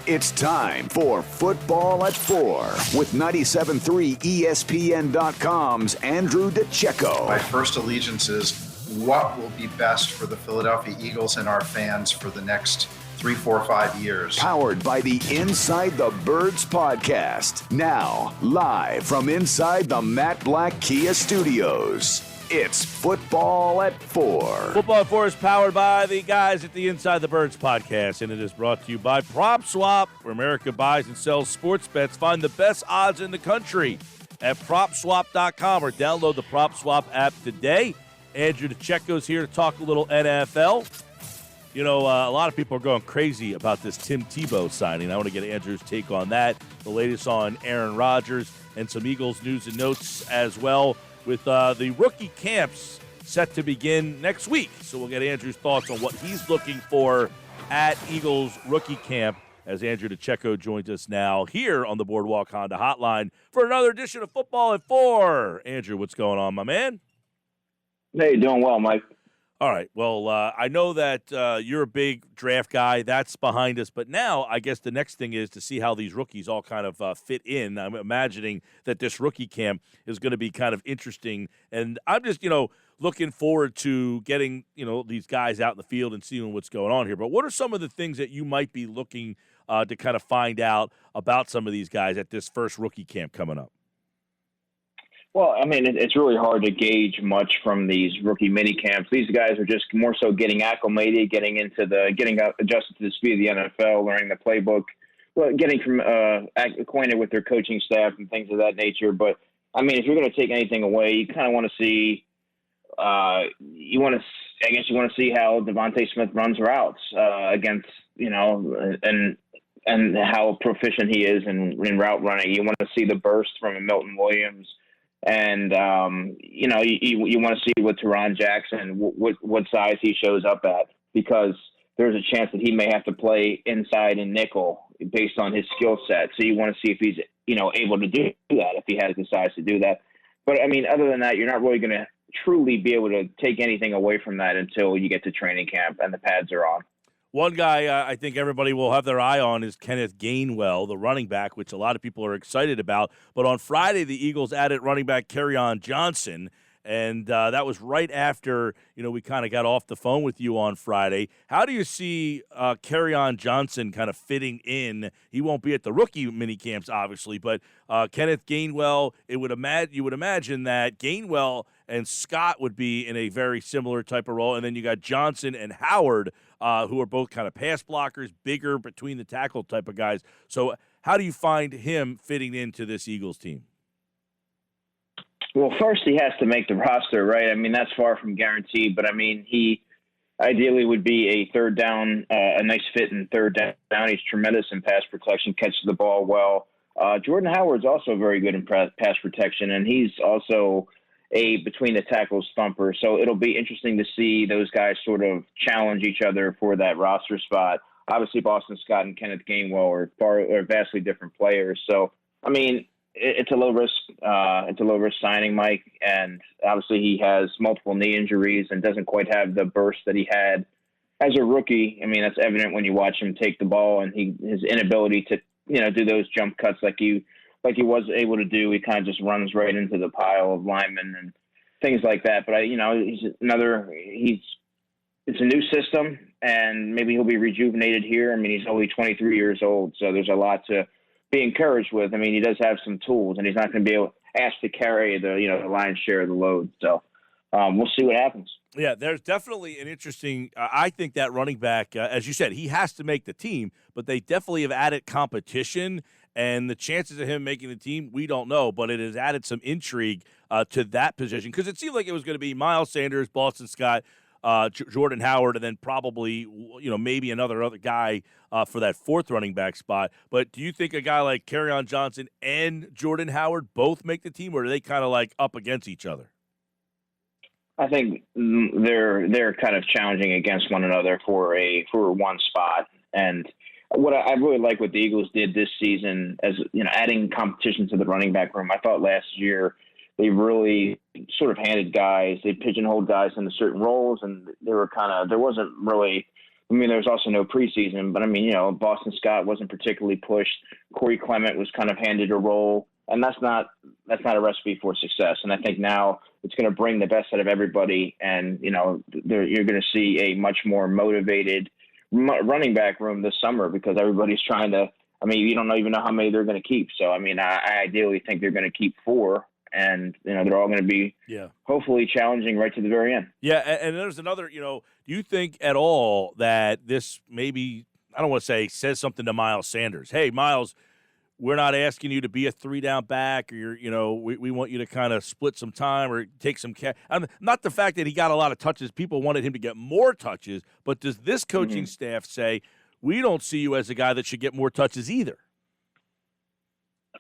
It's time for Football at 4 with 97.3 ESPN.com's Andrew DiCecco. My first allegiance is what will be best for the Philadelphia Eagles and our fans for the next 3, 4, 5 years. Powered by the Inside the Birds podcast. Now, live from inside the Matt Black Kia Studios. It's Football at 4. Football at 4 is powered by the guys at the Inside the Birds podcast, and it is brought to you by PropSwap, where America buys and sells sports bets. Find the best odds in the country at PropSwap.com or download the PropSwap app today. Andrew DiCecco's here to talk a little NFL. You know, a lot of people are going crazy about this Tim Tebow signing. I want to get Andrew's take on that, the latest on Aaron Rodgers, and some Eagles news and notes as well, with the rookie camps set to begin next week. So we'll get Andrew's thoughts on what he's looking for at Eagles rookie camp as Andrew DiCecco joins us now here on the Boardwalk Honda Hotline for another edition of Football at 4. Andrew, what's going on, my man? Hey, doing well, Mike. All right. Well, I know that you're a big draft guy. That's behind us. But now I guess the next thing is to see how these rookies all kind of fit in. I'm imagining that this rookie camp is going to be kind of interesting. And I'm just, looking forward to getting, these guys out in the field and seeing what's going on here. But what are some of the things that you might be looking to kind of find out about some of these guys at this first rookie camp coming up? Well, I mean, it's really hard to gauge much from these rookie mini camps. These guys are just more so getting acclimated, getting adjusted to the speed of the NFL, learning the playbook, getting acquainted with their coaching staff and things of that nature. But I mean, if you're going to take anything away, you kind of want to see, you want to see how Devontae Smith runs routes against, and how proficient he is in route running. You want to see the burst from a Milton Williams. And, you want to see what Teron Jackson, what size he shows up at, because there's a chance that he may have to play inside and nickel based on his skill set. So you want to see if he's, able to do that, if he has the size to do that. But, I mean, other than that, you're not really going to truly be able to take anything away from that until you get to training camp and the pads are on. One guy I think everybody will have their eye on is Kenneth Gainwell, the running back, which a lot of people are excited about. But on Friday, the Eagles added running back Kerryon Johnson, and that was right after we kind of got off the phone with you on Friday. How do you see Kerryon Johnson kind of fitting in? He won't be at the rookie mini camps, obviously, but Kenneth Gainwell, you would imagine that Gainwell and Scott would be in a very similar type of role, and then you got Johnson and Howard, who are both kind of pass blockers, bigger between the tackle type of guys. So how do you find him fitting into this Eagles team? Well, first he has to make the roster, right? I mean, that's far from guaranteed, but I mean, he ideally would be a third down, a nice fit in third down. He's tremendous in pass protection, catches the ball well. Jordan Howard's also very good in pass protection, and he's also a between the tackles thumper. So it'll be interesting to see those guys sort of challenge each other for that roster spot. Obviously, Boston Scott and Kenneth Gainwell are vastly different players. So, I mean, it's a low risk. It's a low risk signing, Mike. And obviously, he has multiple knee injuries and doesn't quite have the burst that he had as a rookie. I mean, that's evident when you watch him take the ball and his inability to do those jump cuts like he was able to do. He kind of just runs right into the pile of linemen and things like that. But it's a new system, and maybe he'll be rejuvenated here. I mean, he's only 23 years old, so there's a lot to be encouraged with. I mean, he does have some tools, and he's not going to be asked to carry the lion's share of the load. So we'll see what happens. Yeah, there's definitely an interesting I think that running back, as you said, he has to make the team, but they definitely have added competition. And the chances of him making the team, we don't know, but it has added some intrigue to that position, because it seemed like it was going to be Miles Sanders, Boston Scott, Jordan Howard, and then probably maybe another guy for that fourth running back spot. But do you think a guy like Kerryon Johnson and Jordan Howard both make the team, or are they kind of like up against each other? I think they're kind of challenging against one another for one spot. And what I really like what the Eagles did this season, as adding competition to the running back room. I thought last year they really sort of handed guys, they pigeonholed guys into certain roles, and there wasn't really I mean, there was also no preseason, but I mean, Boston Scott wasn't particularly pushed. Corey Clement was kind of handed a role, and that's not a recipe for success. And I think now it's going to bring the best out of everybody, and you're going to see a much more motivated running back room this summer because everybody's trying to. I mean, you don't even know how many they're going to keep. So I mean, I ideally think they're going to keep 4. And, they're all going to be hopefully challenging right to the very end. Yeah, and there's another, do you think at all that this maybe, I don't want to say says something to Miles Sanders? Hey, Miles, we're not asking you to be a 3-down back or, we want you to kind of split some time or take some not the fact that he got a lot of touches. People wanted him to get more touches. But does this coaching staff say, we don't see you as a guy that should get more touches either?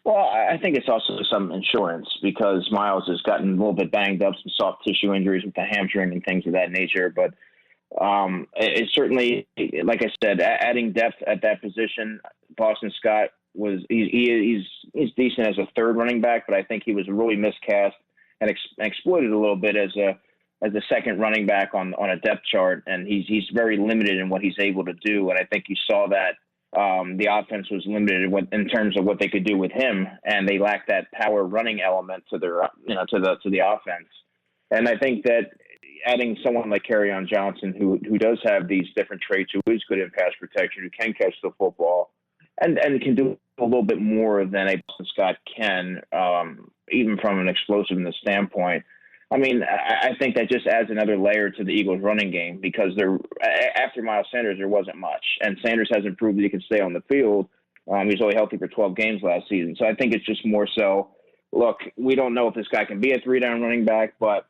Well, I think it's also some insurance because Miles has gotten a little bit banged up, some soft tissue injuries with the hamstring and things of that nature. But it's certainly, like I said, adding depth at that position. Boston Scott he's decent as a third running back, but I think he was really miscast and exploited a little bit as a second running back on a depth chart, and he's very limited in what he's able to do. And I think you saw that. The offense was limited in terms of what they could do with him, and they lacked that power running element to their, to the offense. And I think that adding someone like Kerryon Johnson, who does have these different traits, who is good in pass protection, who can catch the football, and can do a little bit more than a Boston Scott can, even from an explosiveness standpoint. I mean, I think that just adds another layer to the Eagles' running game because after Miles Sanders, there wasn't much. And Sanders hasn't proved that he can stay on the field. He's only healthy for 12 games last season. So I think it's just more so, look, we don't know if this guy can be a 3-down running back, but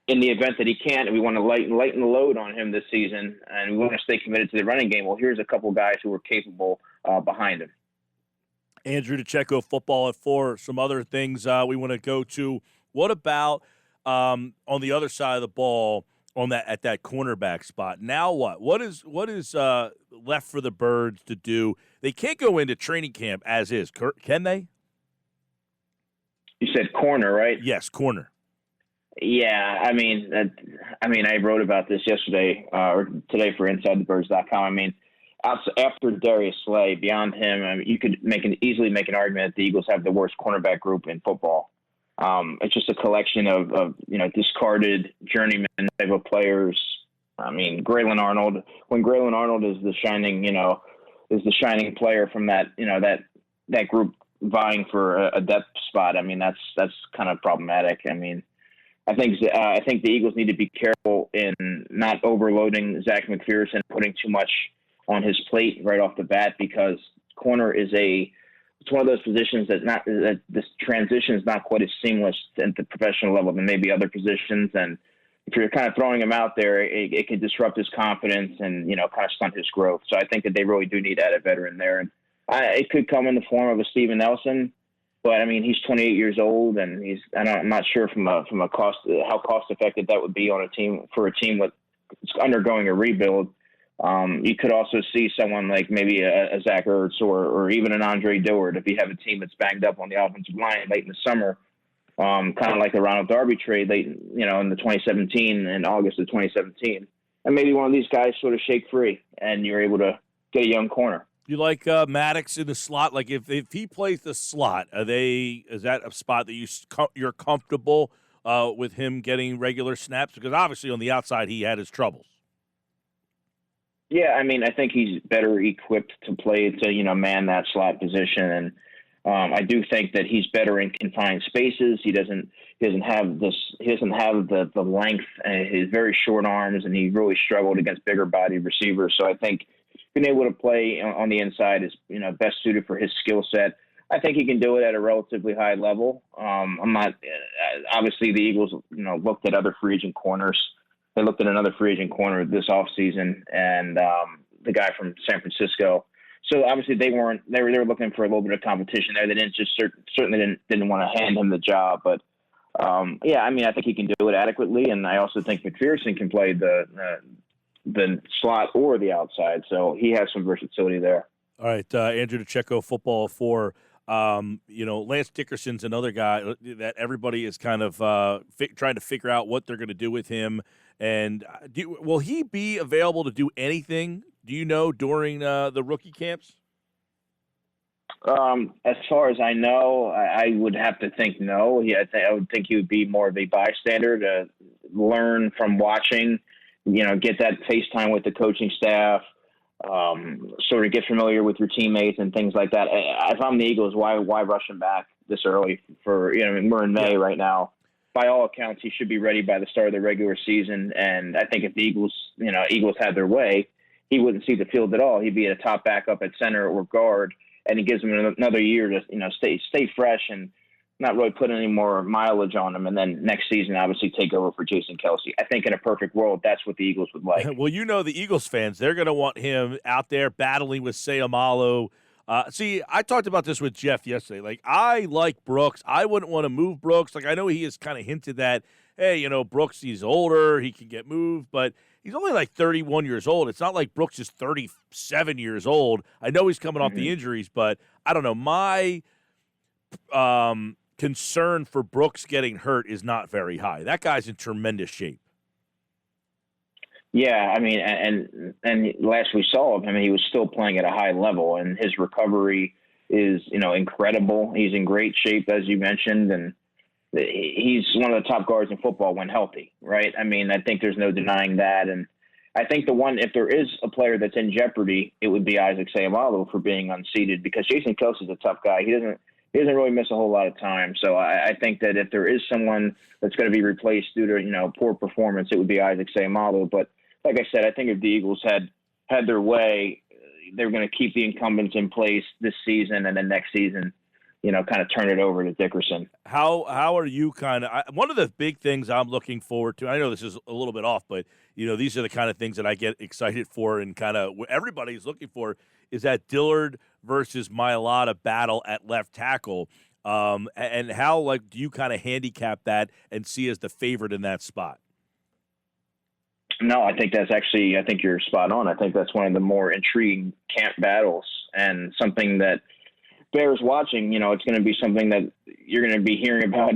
in the event that he can't, and we want to lighten the load on him this season, and we want to stay committed to the running game, well, here's a couple guys who are capable behind him. Andrew DiCecco, Football at 4. Some other things we want to go to. What about on the other side of the ball at that cornerback spot? Now what? What is left for the Birds to do? They can't go into training camp as is, can they? You said corner, right? Yes, corner. Yeah, I mean, I wrote about this yesterday or today for InsideTheBirds.com. I mean, after Darius Slay, beyond him, I mean, you could easily make an argument that the Eagles have the worst cornerback group in football. It's just a collection of discarded journeyman type of players. I mean, Grayland Arnold. When Grayland Arnold is the shining player from that group vying for a depth spot. I mean, that's kind of problematic. I mean, I think the Eagles need to be careful in not overloading Zach McPherson, putting too much on his plate right off the bat because corner is it's one of those positions that this transition is not quite as seamless at the professional level than maybe other positions. And if you're kind of throwing him out there, it can disrupt his confidence and, kind of stunt his growth. So I think that they really do need to add a veteran there. And it could come in the form of a Steven Nelson, but I mean, he's 28 years old and I'm not sure from a cost, how cost effective that would be on a team with undergoing a rebuild. You could also see someone like maybe a Zach Ertz or even an Andre Dillard if you have a team that's banged up on the offensive line late in the summer, kind of like the Ronald Darby trade late, in the 2017 and August of 2017. And maybe one of these guys sort of shake free and you're able to get a young corner. You like Maddox in the slot? Like if he plays the slot, is that a spot that you're comfortable with him getting regular snaps? Because obviously on the outside he had his troubles. Yeah, I mean, I think he's better equipped to play to, man that slot position. And I do think that he's better in confined spaces. He doesn't have the length and his very short arms, and he really struggled against bigger bodied receivers. So I think being able to play on the inside is, best suited for his skill set. I think he can do it at a relatively high level. Obviously the Eagles, looked at other free agent corners. They looked at another free agent corner this offseason and the guy from San Francisco. So obviously they were looking for a little bit of competition there. They certainly didn't want to hand him the job. But I mean, I think he can do it adequately. And I also think McPherson can play the slot or the outside. So he has some versatility there. All right. Andrew DiCecco, Football 4. Lance Dickerson's another guy that everybody is kind of trying to figure out what they're going to do with him. And will he be available to do anything, do you know, during the rookie camps? As far as I know, I would have to think no. I would think he would be more of a bystander to learn from watching, get that FaceTime with the coaching staff, sort of get familiar with your teammates and things like that. If I'm the Eagles, why rush him back this early we're in May right now. By all accounts, he should be ready by the start of the regular season. And I think if the Eagles had their way, he wouldn't see the field at all. He'd be a top backup at center or guard. And it gives him another year to, stay fresh and not really put any more mileage on him. And then next season, obviously, take over for Jason Kelsey. I think in a perfect world, that's what the Eagles would like. Well, the Eagles fans, they're going to want him out there battling with Sayamalu. See, I talked about this with Jeff yesterday. Like, I like Brooks. I wouldn't want to move Brooks. Like, I know he has kind of hinted that, hey, Brooks, he's older. He can get moved. But he's only like 31 years old. It's not like Brooks is 37 years old. I know he's coming off the injuries, but I don't know. My concern for Brooks getting hurt is not very high. That guy's in tremendous shape. Yeah, I mean, and last we saw of him, he was still playing at a high level, and his recovery is, incredible. He's in great shape, as you mentioned, and he's one of the top guards in football when healthy, right? I mean, I think there's no denying that. And I think if there is a player that's in jeopardy, it would be Isaac Sayamalu for being unseated, because Jason Kelsey's a tough guy. He doesn't really miss a whole lot of time. So I think that if there is someone that's going to be replaced due to, poor performance, it would be Isaac Sayamalu. But like I said, I think if the Eagles had their way, they're going to keep the incumbents in place this season, and then next season, kind of turn it over to Dickerson. How are you one of the big things I'm looking forward to, I know this is a little bit off, but, these are the kind of things that I get excited for and kind of what everybody's looking for, is that Dillard versus Mailata battle at left tackle. And how, do you kind of handicap that and see as the favorite in that spot? No, I think you're spot on. I think that's one of the more intriguing camp battles, and something that bears watching. It's going to be something that you're going to be hearing about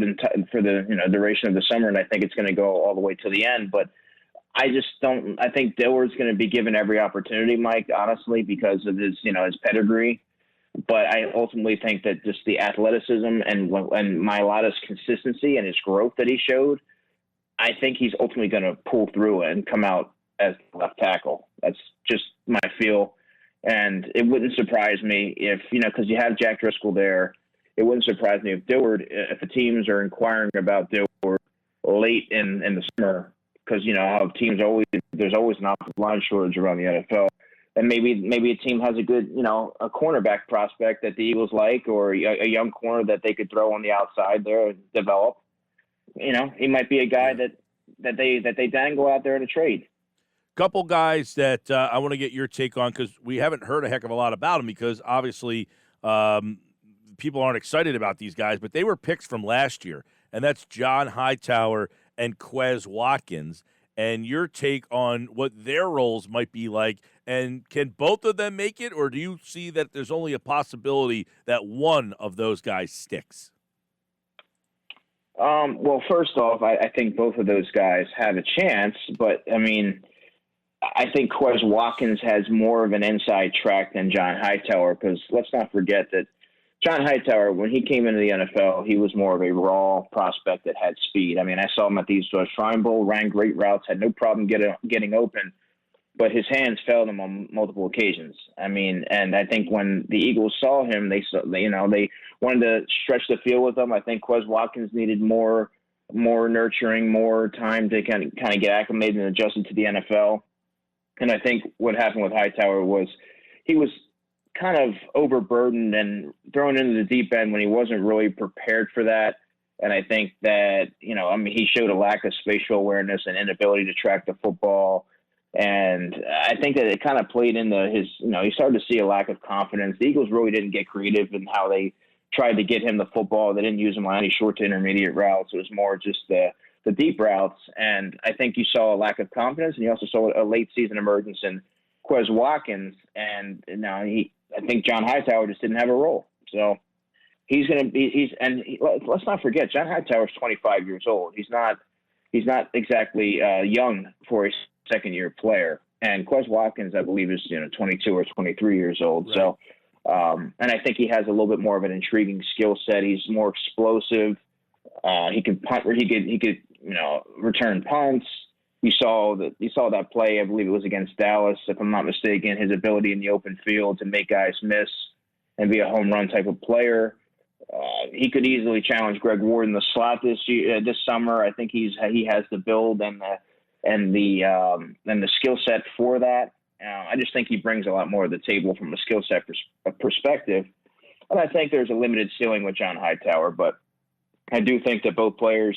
for the duration of the summer, and I think it's going to go all the way to the end. But I think Dillard's going to be given every opportunity, Mike, honestly, because of his pedigree. But I ultimately think that just the athleticism and Mailata's consistency and his growth that he showed, I think he's ultimately going to pull through and come out as left tackle. That's just my feel. And it wouldn't surprise me if, because you have Jack Driscoll there, it wouldn't surprise me if the teams are inquiring about Dillard late in the summer, because, how teams there's always an offensive line shortage around the NFL. And maybe a team has a good, a cornerback prospect that the Eagles like, or a young corner that they could throw on the outside there and develop. He might be a guy that they dangle out there in a trade. Couple guys that I want to get your take on, because we haven't heard a heck of a lot about them, because obviously people aren't excited about these guys, but they were picks from last year, and that's John Hightower and Quez Watkins. And your take on what their roles might be like, and can both of them make it, or do you see that there's only a possibility that one of those guys sticks? Well, first off, I think both of those guys have a chance, but I mean, I think Quez Watkins has more of an inside track than John Hightower, because let's not forget that John Hightower, when he came into the NFL, he was more of a raw prospect that had speed. I mean, I saw him at the East West Shrine Bowl, ran great routes, had no problem getting open, but his hands failed him on multiple occasions. I mean, and I think when the Eagles saw him, they wanted to stretch the field with him. I think Quez Watkins needed more nurturing, more time to kind of get acclimated and adjusted to the NFL. And I think what happened with Hightower was he was kind of overburdened and thrown into the deep end when he wasn't really prepared for that. And I think that, he showed a lack of spatial awareness and inability to track the football. And I think that it kind of played into his, he started to see a lack of confidence. The Eagles really didn't get creative in how they tried to get him the football. They didn't use him on any short to intermediate routes. It was more just the deep routes. And I think you saw a lack of confidence, and you also saw a late season emergence in Quez Watkins. And now I think John Hightower just didn't have a role. So let's not forget, John Hightower's 25 years old. He's not exactly young for a second-year player. And Quez Watkins, I believe, is 22 or 23 years old. Right. So, and I think he has a little bit more of an intriguing skill set. He's more explosive. He can punt. He could return punts. You saw that play. I believe it was against Dallas, if I'm not mistaken. His ability in the open field to make guys miss and be a home run type of player. He could easily challenge Greg Ward in the slot this summer. I think he has the build and the skill set for that. I just think he brings a lot more to the table from a skill set perspective. And I think there's a limited ceiling with John Hightower, but I do think that both players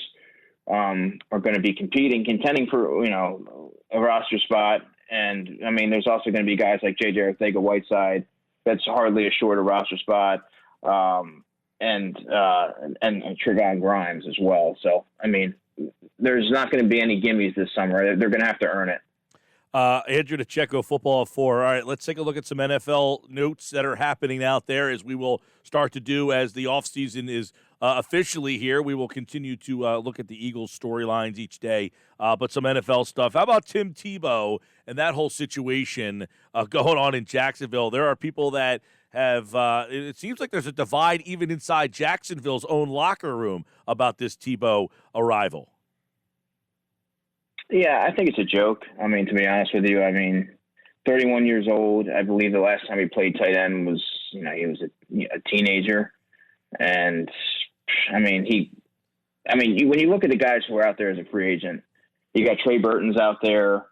are going to be contending for a roster spot. And I mean, there's also going to be guys like J.J. Arcega-Whiteside that's hardly a shorter roster spot, and Trevon Grimes as well. So I mean, there's not going to be any gimmies this summer. They're going to have to earn it. Andrew DiCecco, Football at 4. All right, let's take a look at some NFL notes that are happening out there, as we will start to do as the offseason is officially here. We will continue to look at the Eagles' storylines each day, but some NFL stuff. How about Tim Tebow and that whole situation going on in Jacksonville? There are people that have it seems like there's a divide even inside Jacksonville's own locker room about this Tebow arrival. Yeah, I think it's a joke. I mean, to be honest with you, 31 years old. I believe the last time he played tight end was, he was a teenager. And when you look at the guys who are out there as a free agent, you got Trey Burton's out there,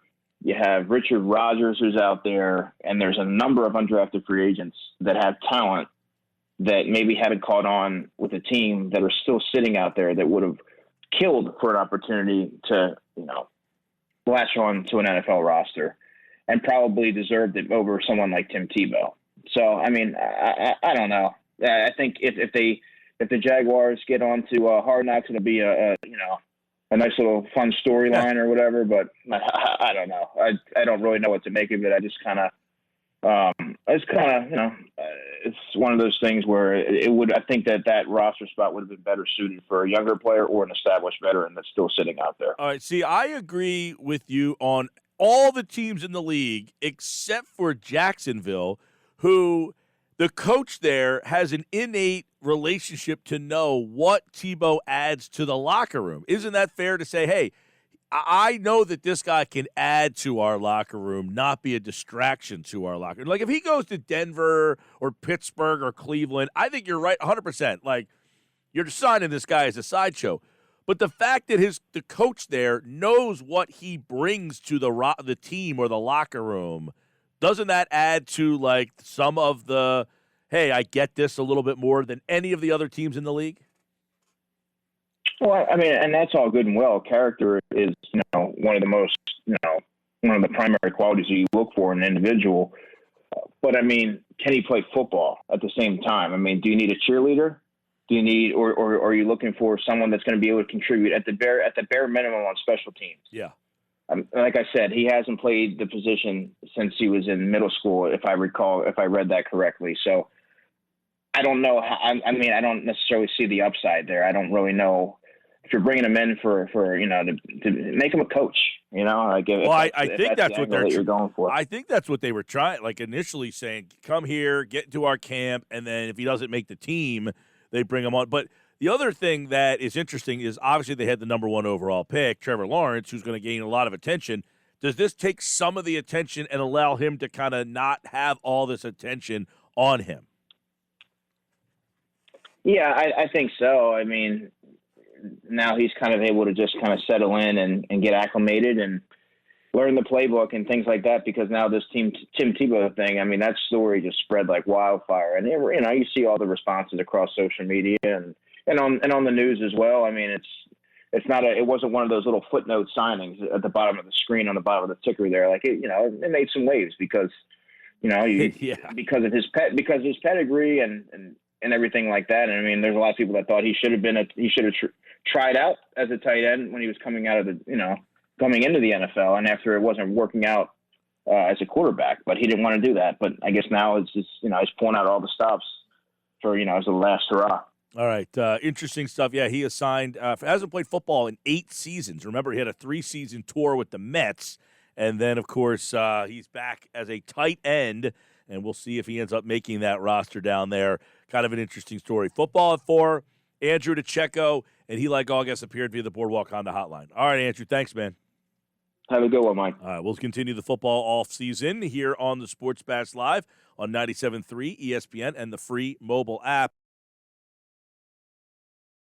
you have Richard Rodgers who's out there, and there's a number of undrafted free agents that have talent that maybe haven't caught on with a team that are still sitting out there that would have killed for an opportunity to, latch on to an NFL roster and probably deserved it over someone like Tim Tebow. So, I don't know. I think if the Jaguars get onto Hard Knocks, it'll be a nice little fun storyline or whatever, but I don't know. I don't really know what to make of it. I just it's one of those things where I think that roster spot would have been better suited for a younger player or an established veteran that's still sitting out there. All right. See, I agree with you on all the teams in the league except for Jacksonville, who the coach there has an innate relationship to know what Tebow adds to the locker room. Isn't that fair to say, hey, I know that this guy can add to our locker room, not be a distraction to our locker room. Like, if he goes to Denver or Pittsburgh or Cleveland, I think you're right 100%. Like, you're signing this guy as a sideshow. But the fact that the coach there knows what he brings to the team or the locker room, doesn't that add to, like, some of the, hey, I get this a little bit more than any of the other teams in the league? Well, and that's all good and well. Character is, one of the most, one of the primary qualities that you look for in an individual. But can he play football at the same time? Do you need a cheerleader? Do you need, or are you looking for someone that's going to be able to contribute at the bare minimum on special teams? Yeah. Like I said, he hasn't played the position since he was in middle school, if I read that correctly. So I don't know. I don't necessarily see the upside there. I don't really know if you're bringing him in for to make him a coach. I think that's what you're going for. I think that's what they were trying, like initially saying, come here, get into our camp, and then if he doesn't make the team, they bring him on. But the other thing that is interesting is obviously they had the number 1 overall pick, Trevor Lawrence, who's going to gain a lot of attention. Does this take some of the attention and allow him to kind of not have all this attention on him? Yeah, I think so. Now he's kind of able to just kind of settle in and get acclimated and learn the playbook and things like that, because now this Tim Tebow thing, that story just spread like wildfire. And you see all the responses across social media and on the news as well. It wasn't one of those little footnote signings at the bottom of the screen on the bottom of the ticker there. Like it made some waves because because of his pedigree and everything like that. And there's a lot of people that thought he should have tried out as a tight end when he was coming into the NFL, and after it wasn't working out as a quarterback, but he didn't want to do that. But I guess now it's just, he's pulling out all the stops as a last hurrah. All right, interesting stuff. Yeah, he has signed. Hasn't played football in 8 seasons. Remember, he had a 3-season tour with the Mets, and then of course he's back as a tight end, and we'll see if he ends up making that roster down there. Kind of an interesting story. Football at 4. Andrew DiCecco and he like August appeared via the Boardwalk Honda hotline. All right, Andrew, thanks, man. Have a good one, Mike. All right, we'll continue the football off season here on the Sports Bash Live on 97.3 ESPN and the free mobile app.